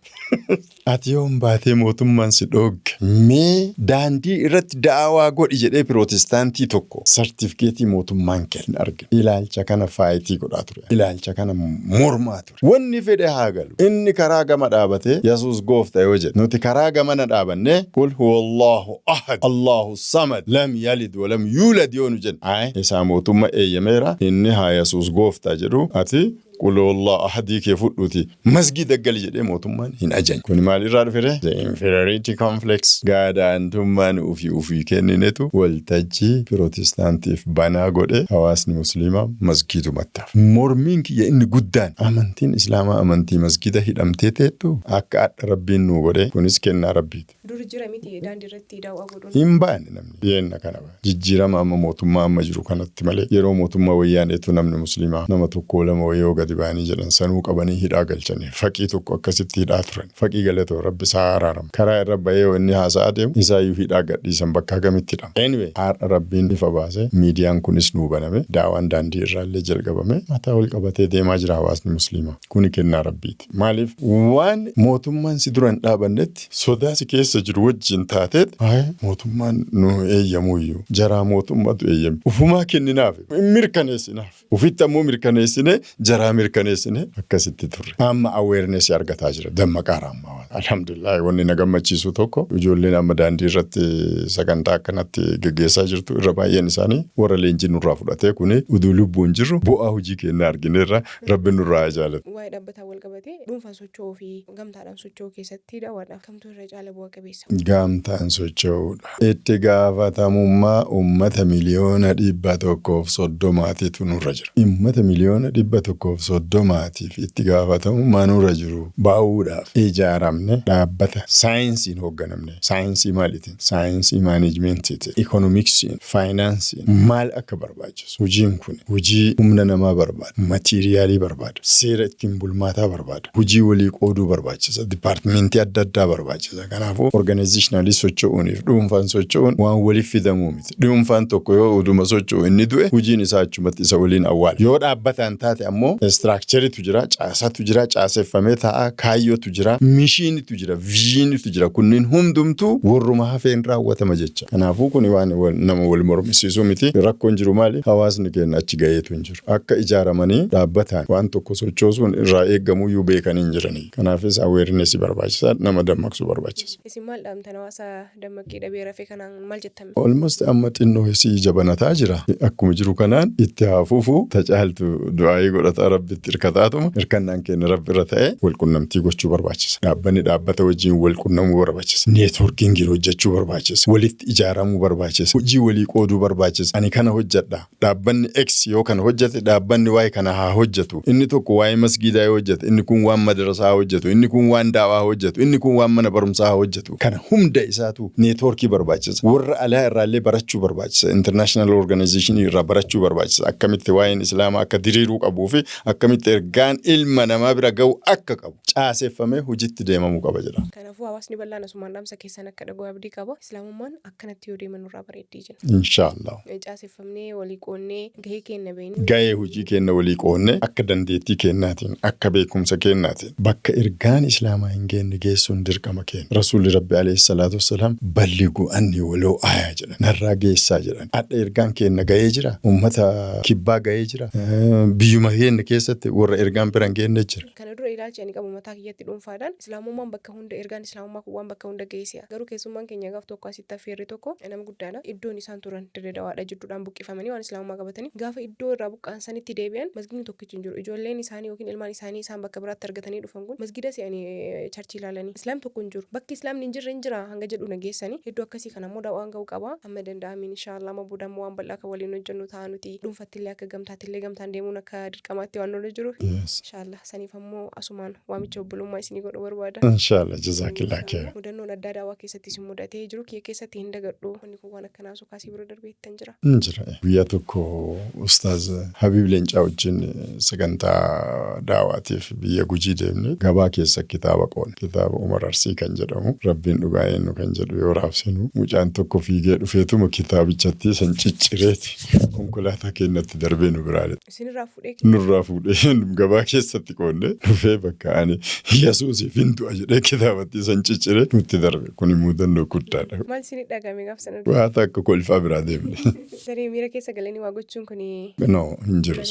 Ati yoon baatee mootummaan si dhoogge mee daandii irratti daawaa godhi jedhee pirootestaantii tokko sartifikeetii mootummaan kenna argina. Ilaalcha kana faayitii godhaa ture. Ilaalcha kana mormaa ture. Wanni fedhe haa galu. Inni karaa gama dhaabatee Yesuus gooftaa yoo jedhe nuti karaa gamana dhaabannee qul huwallahu ahad Allahu samad lam yalid wa lam yulad yoo nu jenna. Isaa mootummaa eeyyameera inni haa Yesuus gooftaa jedhu ati qul huwallahu ahadii kee fudhuuti masgida gali jedhee mootummaan hin ajajne. Kun maalirraa dhufee? The inferiority complex gaadaantummaan ufii kenninetu waltajjii pirootestaantiif banaa godhe hawaasni musliimaa masgidumattaaf. Mormiin kiyya inni guddaan amantiin islaamaa amantii masgida hidhamtee teettu akka adda rabbiin nu godhe kunis kennaa rabbiiti. Dur jira miti daandii irratti daawwaa godhuun. Hin baane namni yeenna kana baane. Jijjiirama amma mootummaa amma jiru kanatti malee yeroo mootummaa wayyaaneetu namni musliimaa nama tokko lama wayyoo gadi baanii jedhan sanuu qabanii hidhaa galchanii faqii tokko akkasitti hidhaa turan. Faqii galatoo rabbi isaa araarama. Karaa irra bahee inni haasa'a deemu isaayyuu hidhaa gadhiisan bakka kamitti hidhama. Anyway har'a rabbiin ifa baase miidiyaan kunis nuu baname daawaan daandii irraallee jalqabame mataa wal qabatee deemaa jira hawaasni musliimaa. Kuni kennaa rabbiiti. Maaliif waan mootummaan si duran dhaabannetti sodaa si keessa jiru wajjin taateet mootummaan nu eeyyamuuyyuu jaraa mootummaatu eeyyame. Ufumaa kenninaaf mirkaneessinaaf. Ufitti ammoo mirkaneessine jaraa mirkaneessine akkasitti turre. Amma awareness argataa jira dammaqaara amma. Alhamdulillah wanni na gammachiisu tokko ijoolleen amma daandii irratti sagantaa akkanatti geggeessaa jirtu irra baay'een isaanii warra leenjii nurraa fudhatee kuni uduu lubbuun jirru bu'aa hojii kennaa argineerra rabbi nurraa jaalatu. Waa'ee dhaabbataa wal qabatee dhuunfaan socho'uu fi gamtaadhaan socho'uu keessatti daawwadhaaf kamtu irra caala bu'aa qabeessa. Gamtaan socho'uudha. Itti gaafatamummaa uummata miliyoona 130 nurra jira. Uummata miliyoona 130 itti gaafatamummaa nurra jiru baa'uudhaaf ijaaramne dhaabbata saayinsiin hoogganamne. Saayinsii maaliitiin? Saayinsii maanejmentiitiin, ikoonomiksiin, faayinaansiin maal akka barbaachisu. Hojiin kun hojii humna namaa barbaada, matiiriyaalii barbaada, seera ittiin bulmaataa barbaada, hojii walii qooduu barbaachisa, dipaartimentii adda addaa barbaachisa. Kanaafuu organizationalii socho'uuniif dhuunfaan socho'uun waan waliif fidamuu miti. Dhuunfaan tokko yoo uduma socho'u inni du'e hojiin isaa achumatti isa waliin awwaala. Yoo dhaabbataan taate ammoo istiraakcheriitu jira, caasatu jira, caaseffamee ta'a, kaayyootu jira, mishiinitu jira, viizhiinitu jira. Kunniin hundumtuu warruma hafeen raawwatama jecha. Kanaafuu kun waan nama wal mormisiisuu miti. Rakkoon jiru maali? Hawaasni keenya achi gaheetu hin jiru. Akka ijaaramanii dhaabbataan waan tokko sochoosuun irraa eegamuyyuu beekanii hin jiranii. Kanaafis awareness barbaachisa, nama dammaqsuu barbaachisa. Isin maal dhaamtan hawaasa dammaqii dhabee rafee kanaan maal jettame? Almost amma xinnoo isii jabanataa jira. Akkuma jiru kanaan itti haafuufu tacaaltu du'aayii godhata rabbitti hirkataatuma hirkannaan keenya rabbi irra ta'e walqunnamtii gochuu barbaachisa. Dhaabbanni dhaabbata wajjin walqunnamuu barbaachisa. Neetworkiingii hojjechuu barbaachisa. Walitti ijaaramuu barbaachisa. Hojii walii qooduu barbaachisa. Ani kana hojjedha. Dhaabbanni X yoo kana hojjete dhaabbanni Y kana haa hojjetu. Inni tokko waa'ee masgiidaa yoo hojjete, inni kun waan madrasaa hojjetu, inni kun waan daawaa hojjetu, inni kun waan mana barumsaa hojjetu. Kana hunda isaatu neetworkii barbaachisa. Warra alaa irraallee barachuu barbaachisa. International organization irraa barachuu barbaachisa. Akkamitti waa'een islaamaa akka diriiruu qabuu fi akkamitti ergaan ilma namaa bira ga'u akka qabu caaseffamee hojiitti deemamuu qaba jedha. Kanaafuu hawaasni bal'aan asumaan dhaamsa keessan akka dhagoo abdii qaba. Islaamummaan akkanatti yoo deeman nurraa bareeddii jira. Inshaallah. Caaseffamnee walii qoonnee gahee keenya beekne. Gahee hojii keenya walii qoonnee akka dandeettii kennaatiin akka beekumsa kennaatiin bakka ergaan islaamaa hin geenye geessuun dirqama keenya. Rasuulli Rabbi alayhi salaatu wassalaam balliguu anni waloo aayaa jedhan. Narraa geessaa jedhan. Adda ergaan keenya gahee jira. Uummata kibbaa gahee jira. Biyyuma keenya keessatti warra ergaan biraan geenye jira. Kana dura ilaalcha ani qabu mataa kiyyatti dhuunfaadhaan islaamummaan bakka hunda ergaan islaamummaa kun waan bakka hunda geessi'a. Garuu keessummaan keenya gaaf tokko asitti affeerri tokko nama guddaadha. Iddoon isaan turan dirree dawaadha jidduudhaan buqqifamanii waan islaamummaa qabatanii gaafa iddoo irraa buqqaan sanitti deebi'an masgidni tokkichi hin jiru. Ijoolleen isaanii yookiin ilmaan isaanii isaan bakka biraatti argatanii dhufan kun masgida se'anii charchii ilaalanii islaam tokko hin jiru. Bakki islaamni hin jirre hin jira hanga jedhu nageessanii iddoo akkasii kana immoo daawaan ga'uu qaba. Amma danda'amiin inshaallah amma booda immoo waan bal'aa kan waliin hojjennu ta'a nuti dhuunfattillee akka gamtaattillee gamtaan deemuun akka dirqamaatti waan oolu jiru. Inshaallah saniif ammoo asumaan waamicha obbolummaa isinii godhu barbaada. Inshallah jazaakillah khair. Mudannoon adda addaa waa keessatti si mudatee jiru kiyya keessatti hin dagadhu wanni kun waan akkanaa suukaasii bira darbeettan jira. Jira guyyaa tokko Ustaaz Habiib Leencaa wajjin sagantaa daawaatiif biyya Gujii deemne gabaa keessa kitaaba qoonne kitaaba Umar Arsii kan jedhamu Rabbiin dhugaa eenyu kan jedhu yoo raabsinu mucaan tokko fiigee dhufeetuma kitaabichatti san ciccireeti konkolaataa keenyatti darbee nu biraale. Isinirraa fuudhee Nurraa fuudhee gabaa keessatti qoonne dhufee bakka ani Yesuusiif hin du'a jedhee kitaabatti san cicciree nutti darbe kun mudannoo guddaadha. maal isinii dhagame gaaf sana Waa takka kolfaa biraa deemne. Saree miira keessa galanii waa gochuun kun No hin jiru.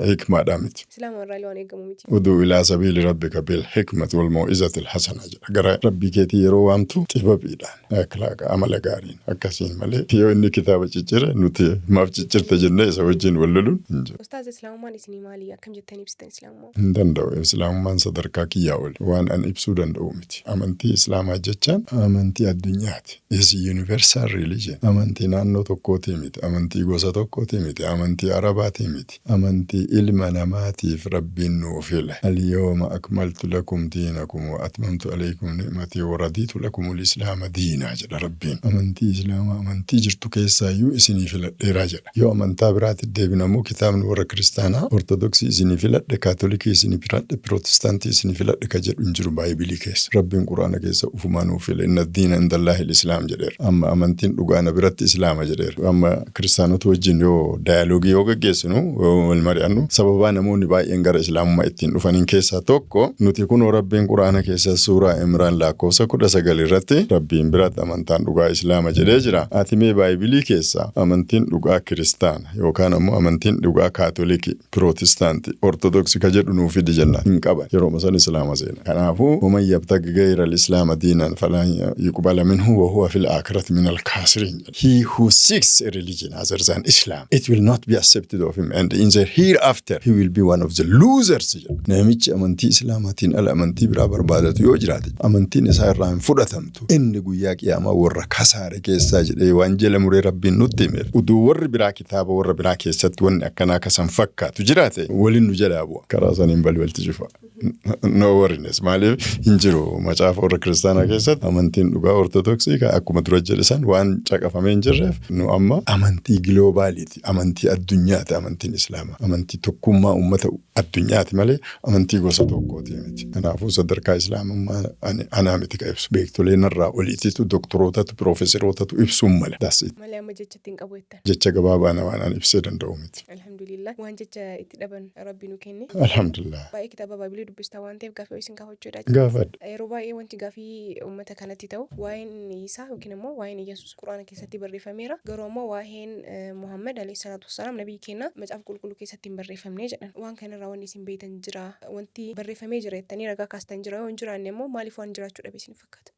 Hikmaadhaa miti. Islaama irraa waan eegamu miti. Uduu ilaa sabiili rabbika bil hikmati wal mau'izatil hasana jedha. Gara rabbii keetii yeroo waamtu xibabiidhaan akhlaaqa amala gaariin akkasiin malee yoo inni kitaaba ciccire nuti maaf ciccirte jennee isa wajjin wal loluun hin jiru. Ustaaz Islaamummaan isinii maali? Akkam jettanii ibsitan Islaamummaa? Hin danda'u. Islaamummaan sadarkaa kiyyaa oli waan an ibsuu danda'u miti. Amantii Islaamaa jechaan amantii addunyaati. Is universal religion. Amantii naannoo tokkootii miti. Amantii gosa tokkootii miti. Amantii Arabaatii miti. Amantii ilma namaatiif rabbiin nuu file. Al-yawma akmaltu lakum diinakum wa atmamtu alaykum ni'matii wa raditu lakum al-islaama diinaa jedha rabbiin. Amantii Islaamaa amantii jirtu keessaayyuu isinii filadheeraa jedha. Yoo amantaa biraatti deebinamuu kitaabni warra kiristaanaa Ortodoksii isinii filadhe, Kaatolikii isinii filadhe, Pirootestantii isinii filadhe ka jedhu hin jiru Baayibilii keessa. Rabbiin Quraana keessa ufumaa nuu file. Inna diina indallaahi al-islaam jedheera. Amma amantiin dhugaana biratti Islaama jedheera. Amma kiristaanota wajjin yoo daayaloogii yoo gaggeessinu wal mari'annu sababaa namoonni baay'een gara Islaamummaa ittiin dhufaniin keessaa tokko nuti kun Rabbiin Quraana keessa suuraa Imraan lakkoofsa 19 irratti Rabbiin biratti amantaan dhugaa Islaama jedhee jira. Ati mee Baayibilii keessa amantiin dhugaa kiristaana yookaan ammoo amantiin dhugaa Kaatolikii, Pirootestantii, Ortodoksii ka jedhu nuu fidi jennaan hin qaban. Yeroo san Islaama seena. Kanaafuu waman yabtaghi gayra al-islaama diinan falan yuqbala minhu wa huwa fil aakhirati min al-kaasiriin. He who seeks a religion other than Islam, it will not be accepted of him and in the hereafter he will be one of the losers. Namichi amantii Islaamaatiin ala amantii biraa barbaadatu yoo jiraate amantiin isaa irraa hin fudhatamtu. Inni guyyaa qiyaamaa warra kasaare keessaa jedhee waan jala muree Rabbiin nutti hime. Uduu warri biraa kitaaba warra biraa keessatti wanni akkanaa kasan fakkaatu jiraate waliin nu jalaa bu'a. Karaa saniin balbalti cufa. No worries. Maaliif hin jiru macaafa warra kiristaanaa keessatti amantiin dhugaa Ortodoksii ka akkuma dura jedhan waan caqafamee hin jirreef nu amma amantii gloobaaliiti. Amantii addunyaati amantiin Islaamaa. Amantii tokkummaa uummata addunyaati malee amantii gosa tokkooti miti. Kanaafuu sadarkaa Islaamummaa anaa miti ka ibsu. Beektoleen irraa oliititu doktorootatu piroofeesarootatu ibsuun mala. Malee amma jechatti hin qabu jettan. Jecha gabaabaa namaan ibsee danda'u miti. Alhamdulillah waan jecha itti dhaban Rabbi nu kenne. Alhamdulillah. Baay'ee kitaaba Baayibilii dubbistaa waan ta'eef gaafii isin gaafachuudha. Gaafadha. Yeroo baay'ee wanti gaafii uummata kanatti ta'u waa'een Isaa yookiin immoo waa'een Yesuus Quraana keessatti barreeffameera. Garuu immoo waa'een Muhammad alayhi salaatu wassalaam nabii keenya macaafa qulqulluu keessatti hin barreeffamne jedhan. Waan kanarraa wanni isin beektan jira. Wanti barreeffamee jira jettanii ragaa kaastan jira yoo hin jiraanne immoo maaliif waan jiraachuu dhabe isin fakkaata?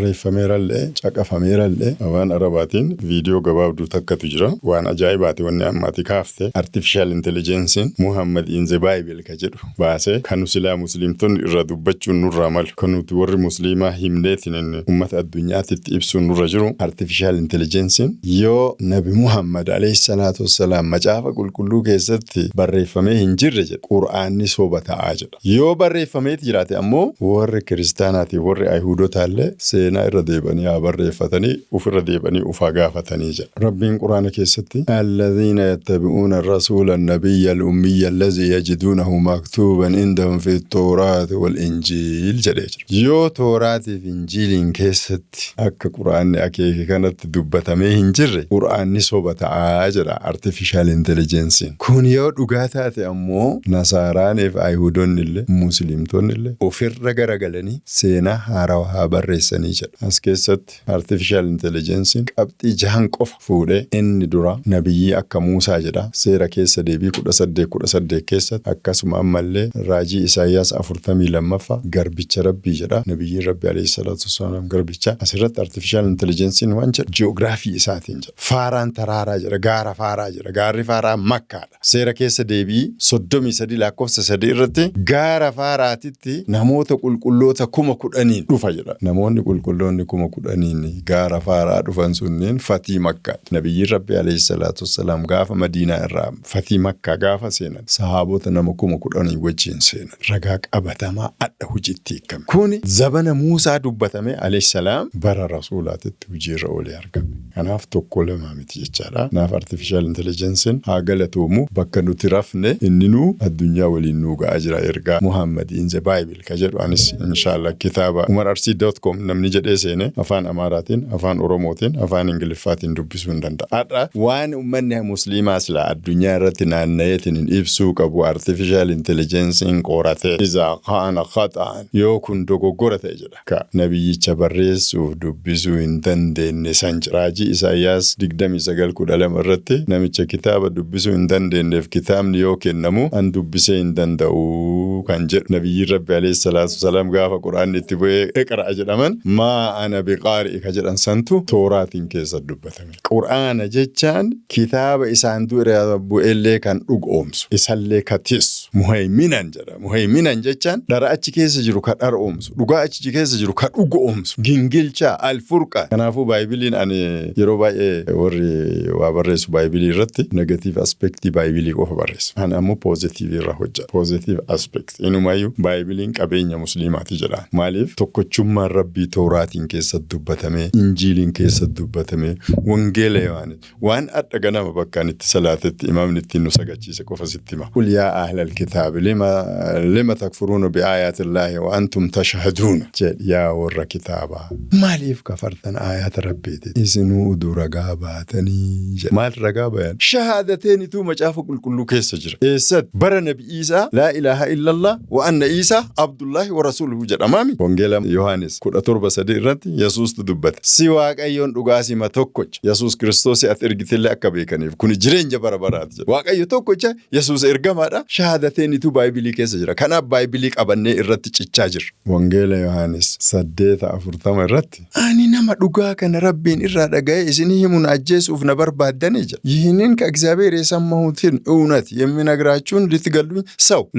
Barreeffameerallee caqafameerallee waan Arabaatiin viidiyoo gabaabduu takkatu jira. Waan ajaa'ibaati wanni ammaati kaafte artificial intelligence'n Muhammad in the Bible ka jedhu baasee kan silaa musliimtonni irra dubbachuun nurraa malu kan nuti warri musliimaa himneetiin uummata addunyaatitti ibsuun nurra jiru artificial intelligence'n yoo nabi Muhammad alayhi salaatu wassalaam macaafa qulqulluu keessatti barreeffamee hin jirre jedha Qur'aanni soba ta'aa jedha. Yoo barreeffameet jiraate ammoo warri kiristaanaati warri ayhuudotaallee seenaa irra deebanii haa barreeffatanii ufirra deebanii ufaa gaafatanii jedha. Rabbiin Qur'aana keessatti alladhiina yattabi'uuna ar-rasuula an-nabiyya al-ummiyya alladhii yajiduunahu maktuuban indahum fi at-tawraati wal-injiil jedhee jira. Yoo tooraatiif injiiliin keessatti akka Qur'aanni akeeke kanatti dubbatamee hin jirre Qur'aanni soba ta'aa jedha artificial intelligence'n. Kun yoo dhugaa taate ammoo nasaaraaniif ayhuudonni illee musliimtonni illee ofirra garagalanii seenaa haarawaa haa barreessanii jedha. As keessatti artificial intelligence'n qabxii 6 qofa fuudhee inni dura nabiyyii akka Muusaa jedha seera keessa deebii 18 keessatti akkasuma ammallee raajii Isaayyaas 42ffaa garbicha Rabbii jedha nabiyyiin Rabbi alayhi salaatu wassalaam garbicha. Asirratti artificial intelligence'n waan jedha ji'oogiraafii isaatiin jedha. Faaraan taraaraa jedha gaara faaraa jedha gaarri faaraa Makkaadha. Seera keessa deebii 33 lakkoofsa 3 irratti gaara faaraatitti namoota qulqulloota 10,000 dhufa jedha. Namoonni qulqulloonni 10,000 gaara faaraa dhufan sunneen fatii Makkaadha. Nabiyyiin Rabbi alayhi salaatu wassalaam gaafa Madiinaa irraa fatii Makkaa gaafa seenan sahaabota nama 10,000 wajjin seenan. Ragaa ragaa qabatamaa adda hojiitti hiikame. Kuni zabana Muusaa dubbatame alayhi salaam bara rasuulaatitti hojiirra oolee argame. Kanaaf tokko lama miti jechaadha. Kanaaf artificial intelligence haa galatoomu bakka nuti rafne inni nu addunyaa waliin nu ga'aa jira ergaa Muhammad in the Bible ka jedhu anis inshallah kitaaba umararsi.com namni jedhee seene afaan Amaaraatiin, afaan Oromootiin, afaan Ingiliffaatiin dubbisuu hin danda'a. Har'a waan uummanni musliimaa sila addunyaa irratti naanna'eetiin ibsuu qabu artificial intelligence qorate iza kana khata'an yoo kun dogoggora ta'e jedha. Ka nabiyyicha barreessuuf dubbisuu hin dandeenye san raajii Isaayyaas 29:12 irratti namicha kitaaba dubbisuu hin dandeenyeef kitaabni yoo kennamu an dubbisee hin danda'u kan jedhu nabiyyi Rabbi alayhi salaatu wasalaam gaafa Quraanni itti bu'ee iqra jedhaman maa ana biqaari ka jedhan santu Tooraatiin keessa dubbatame. Quraana jechaan kitaaba isaan dura bu'ellee kan dhugoomsu isallee katis muhaiminan jedha. Muhaiminan jechaan dhara achi keessa jiru ka dharoomsu dhugaa achi keessa jiru ka dhugoomsu gingilcha alfurqa. Kanaafuu Baaybiliin ani yeroo baay'ee warri waa barreessu Baaybilii irratti negative aspect Baaybilii qofa barreessu. Ani ammoo positive irra hojja. Positive aspect inumayyuu Baaybiliin qabeenya musliimaati jedha. Maaliif tokkochummaan Rabbii Tooraatiin keessa dubbatame, Injiiliin keessa dubbatame, Wangeela Yohaannis waan adda ganama bakkaan itti salaatetti imaamni ittiin nu sagachiise qofa sitti hima. Qul yaa ahlal kitaab lima takfuruuna bi'aayaati Illaahi wa antum tashhaduuna jedh yaa warra kitaabaa maaliif kafartan aayaata Rabbiiti isinuu oduu ragaa baatanii jedh. Maal ragaa bayan? Shahaadateenitu macaafa qulqulluu keessa jira. Eessatti bara Nabi Iisaa laa ilaaha illallah wa anna Iisaa Abdullaahi wa Rasuluhu jedhamaami. Wangeela Yohaannis 17:3 irratti Yesuustu dubbate. Si Waaqayyoon dhugaa sima tokkocha Yesuus Kiristoos ati ergitellee akka beekaniif kun jireenya bara baraati jedha. Waaqayyo tokkocha Yesuus ergamaadha. Shahaadateenitu Baaybilii keessa jira. Kanaaf Baaybilii qabannee irratti cichaa jirra. Wangeela Yohaannis 8:40 irratti ani nama dhugaa kana Rabbiin irraa dhaga'ee isinii himuun ajjeesuuf na barbaaddanii jedha. Yihinin ka እግዚአብሔር የሰማሁትን እውነት የሚነግራችሁን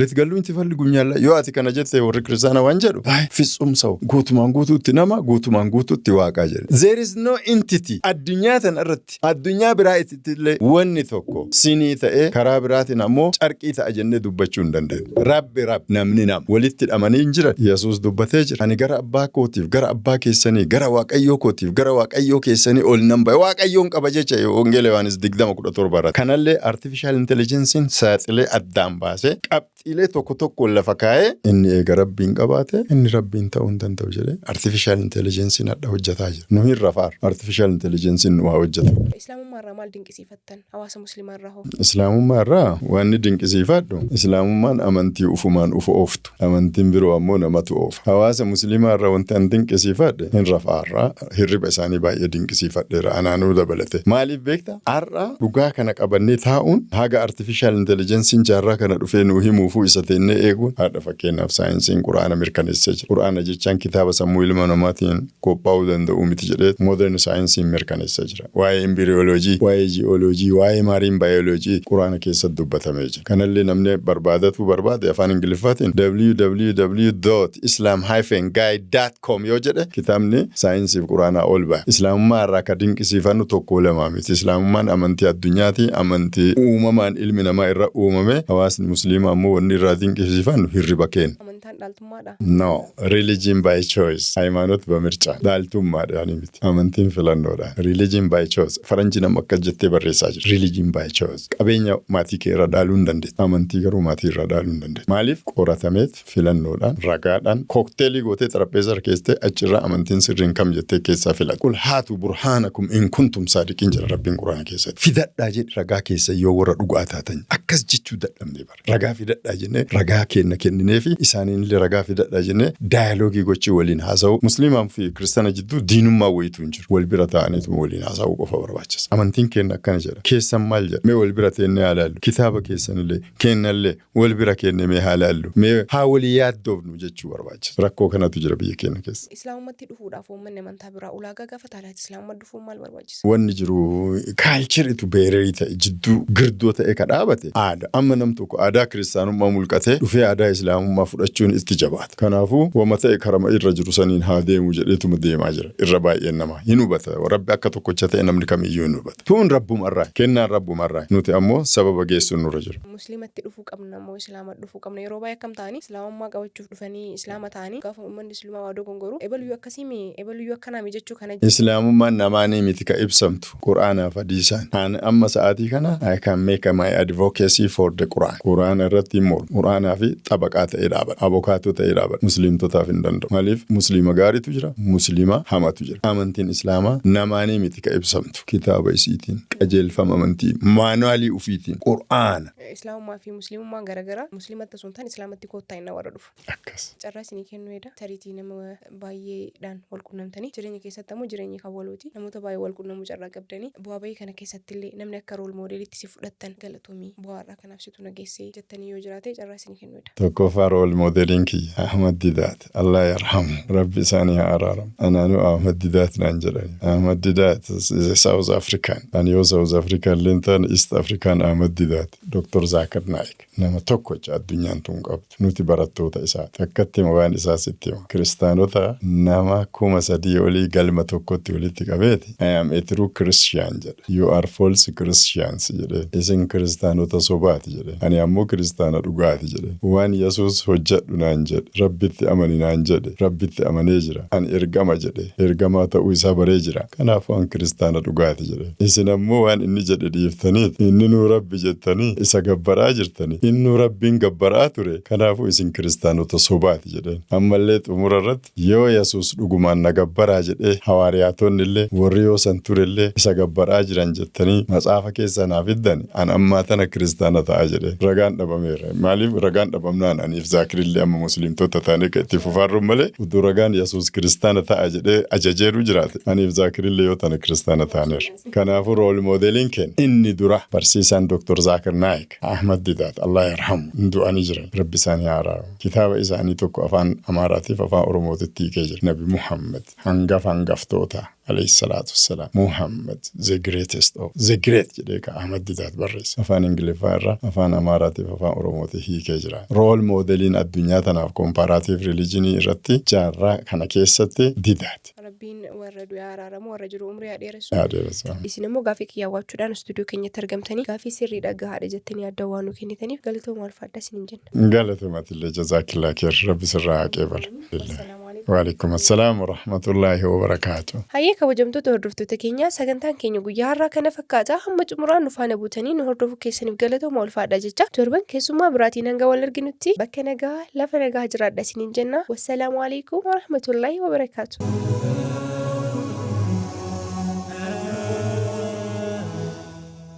ልትገሉኝ ትፈልጉኛላ yoo ati kana jette warri kiristaana waan jedhu ፍጹም ሰው guutumaan guutuutti nama guutumaan guutuutti waaqaa jedhe. There is no entity addunyaa tan irratti addunyaa biraa ittillee wanni tokko sinii ta'ee karaa biraatiin ammoo carqii ta'a jennee dubbachuu hin dandeenyu. Rabbi namni walitti hidhamanii hin jiran. Yesuus dubbatee jira. Ani gara abbaa kootiif gara abbaa keessanii gara waaqayyoo kootiif gara waaqayyoo keessanii ol nan bahe waaqayyoon qaba jecha Wangeela Yohaannis 20:17 irratti. Kanallee artificial intelligence'n saaxilee addaan baasee qabxiilee tokko lafa kaa'ee inni eega Rabbiin qabaate inni Rabbiin ta'uu hin danda'u jedhee artificial intelligence'n adda hojjetaa jira. Nu hin rafaar artificial intelligence'n waa hojjetu. Islaamummaa irraa maal dinqisiifattan hawaasa musliimaa irraa hoo? Islaamummaa irraa waan dinqisiifadhu Islaamummaan amantii ufumaan ooftu. Amantiin biroo ammoo namatu oofa. Hawaasa musliimaa irraa wanti an dinqisiifadhe hin rafaarraa hirriba isaanii baay'ee dinqisiifadheera anaanuu dabalate. Maaliif beekta? Har'a dhugaa kana qabannee taa'uun haga artificial intelligence'n jaarraa kana dhufee nuu himuufuu isa teennee eeguun haadha fakkeenyaaf saayinsiin Quraana mirkaneessee jira. Quraana jechaan kitaaba sammuu ilma namaatiin qophaa'uu danda'u miti jedhee modern saayinsiin mirkaneessee jira. Waa'ee embriyooloojii, waa'ee ji'ooloojii, waa'ee maariin baayoloojii Quraana keessatti dubbatamee jira. Kanallee namni barbaade afaan Ingiliffaatiin www.islam-guide.com yoo jedhe kitaabni saayinsiif Quraanaa ol ba'a. Islaamummaa irraa ka dinqisiifannu tokko lama miti. Islaamummaan amantii addunyaati. Amantii uumamaan ilmi namaa irra uumame. Hawaasni musliimaa ammoo wanni irraa dinqisiifannu hirriba kenna. Amantaan dhaaltummaadha? No. Religion by choice. Haymaanot bamirchaa. Dhaaltummaadha miti. Amantiin filannoodha. Religion by choice. Faranji nama akka jettee barreessaa jira. Religion by choice. Qabeenya maatii kee irra dhaaluu hin dandeessu. Amantii garuu maatii irra dhaaluu hin dandeessu. Maaliif? Qoratameet filannoodhaan ragaadhaan kookteelii gootee xarapheezaa keessee achirraa amantiin sirriin kam jettee keessaa filata. Qul haatu burhaanakum in kuntum saadiqiin jira Rabbiin Quraana keessatti. Fidadhaa jedhi ragaa keessa yoo warra dhugaa taatan akkas jechuu dadhabnee bara. Ragaa fidadhaa jennee ragaa kenninee fi isaaniinillee ragaa fidadhaa jennee daayaloogii gochuu waliin haasa'u. Musliimaa fi kiristaana jidduu diinummaa wayitu hin jiru. Wal bira ta'aniitu waliin haasa'uu qofa barbaachisa. Amantiin kenna akkana jedha. Keessan maal jedha? Mee wal bira teennee haalaallu. Kitaaba keessanillee kennallee wal bira kennee mee haalaallu. Mee haa walii yaaddoofnu jechuu barbaachisa. Rakkoo kanatu jira biyya keenya keessa. Islaamummaatti dhufuudhaaf uummanni amantaa biraa ulaagaa gaafata laata? Islaamummaatti dhufuun maal barbaachisa? Wanni jiru kaalchiritu beererii ta'e jidduu girdoo ta'e ka dhaabate aadaa. Amma nam tokko aadaa kiristaanummaa mulqatee dhufee aadaa islaamummaa fudhachuu jechuun itti jabaata. Kanaafuu wama ta'e karama irra jiru saniin haa deemu jedheetuma deemaa jira. Irra baay'een namaa hin hubata. Rabbi akka tokkocha ta'e namni kamiyyuu hin hubata. Tuun rabbumarraa kennaan rabbumarraa nuti ammoo sababa geessuun nurra jira. Musliimatti dhufuu qabna moo islaamatti dhufuu qabna yeroo baay'ee akkam ta'anii islaamummaa qabachuuf dhufanii islaama ta'anii gaafa uummanni islaamaa waa dogongoruu ebaluyyuu akkasii ebaluyyuu akkanaami jechuu kana. Islaamummaan namaanii miti ka ibsamtu Qur'aanaaf hadiisaan. Ani amma sa'aatii kana I can make my advocacy for the Qur'aan. Qur'aan irratti immoo Qur'aanaa fi xabaqaa ta'ee dhaabata. Abokaatoo ta'ee dhaabata. Musliimtotaaf hin danda'u. Maaliif musliima gaariitu jira musliima hamatu jira. Amantiin islaamaa namaanii miti ka ibsamtu kitaaba isiitiin qajeelfama amantii maanuwaalii ufiitiin Qur'aana. Islaamummaa fi musliimummaan garagara musliimatti osoo hin taane islaamatti koottaa inni warra dhufu. Akkas. Carraa isinii kennuudha. Tariitii nama baay'eedhaan wal quunnamtanii jireenya keessatti ammoo jireenya kan walooti. Namoota baay'ee wal quunnamuu carraa qabdanii bu'aa bahii kana keessatti illee namni akka rool moodeelitti si fudhattan galatoomii bu'aarraa kanaaf situ nageessee jettanii yoo jiraate carraa isinii kennuudha. Tokkoffaa rool moodeeliin kiyya Ahmad Didaat Allah yarhamu rabbi isaanii haa araaramu. Anaanuu Ahmad Didaat naan jedhani. Ahmad Didaat South African. Ani yoo South African lentaan East African Ahmad Didaat. Dr. Zakir Naik. Nama tokkocha addunyaan tun qabdu. Nuti barattoota isaa. Takkatti waan isaa sitti hima. Kiristaanota nama 3,000 olii galma tokkotti walitti qabeeti. I am a true Christian jedhe. You are false Christians jedhe. Isin kiristaanota sobaati jedhe. Ani ammoo kiristaana dhugaati jedhe. Waan Yesuus hojjedhu naan jedhe. Rabbitti amani naan jedhe. Rabbitti amanee jira. Ani ergama jedhe. Ergamaa ta'uu isaa baree jira. Kanaafuu an kiristaana dhugaati jedhe. Isin ammoo waan inni jedhe dhiiftaniit. Inni nuu Rabbi jettanii isa gabbaraa jirtanii. Inni Rabbiin gabbaraa ture. Kanaafuu isin kiristaanota sobaati jedhe. Ammallee xumura irratti yoo Yesuus dhugumaan na gabbaraa jedhee hawaariyaatonni illee warri yoo san turellee isa gabbaraa jiran jettanii matsaafa keessaa naaf fiddani. An ammaa tana kiristaana ta'a jedhe. Ragaan dhabameera. Maaliif ragaan dhabamnaan aniif Zaakirillee amma musliimtota taanee itti fufaarruun malee utuu ragaan Yesuus kiristaana ta'a jedhee ajajeeru jiraate. Aniif Zaakirillee yoo tana kiristaana taaneera. Kanaafuu rool moodeeliin kenna. Inni dura barsiisaan Dr. Zakir Naik Ahmad Didaat Allah yarhamu du'anii jiran. Rabbi isaanii haa araaramu. Kitaaba isaanii tokko afaan Amaaraatiif afaan Oromootitti hiikee jira. Nabi Muhammad hangaftoota alayhi salaatu wassalaam. Muhammad the greatest of the great jedhee ka Ahmad Didaat barreessa. Afaan Ingiliffaa irraa afaan Amaaraatiif afaan Oromootiif hiikee jira. Rool moodeliin addunyaa tanaaf komparaatiif rilijinii irratti jaarraa kana keessatti Didaat. Rabbiin warra du'aa araaramu warra jiru umrii haa dheeressu. Haa dheeressu. Isin immoo gaafii kiyyaawwachuudhaan istuudiyoo keenyatti argamtanii gaafii sirrii dhagahaadha jettanii adda waan nu kennitaniif galatooma ulfaadha isiniin jenna. Galatoomaatillee jazaakillaa keer rabbi sirraa haa qeebalu. Waalaikum assalaam wa rahmatullaahi wa barakaatu. Hayyee kabajamtoota hordoftoota keenyaa sagantaan keenya guyyaa har'aa kana fakkaata hamma xumuraan nu faana buutanii nu hordofuu keessaniif galatooma ulfaadha jecha torban keessummaa biraatiin hanga wal arginutti bakka nagaa lafa nagaa jiraadha isiniin jenna. Wassalaamu alaikum wa rahmatullaahi wa barakaatu.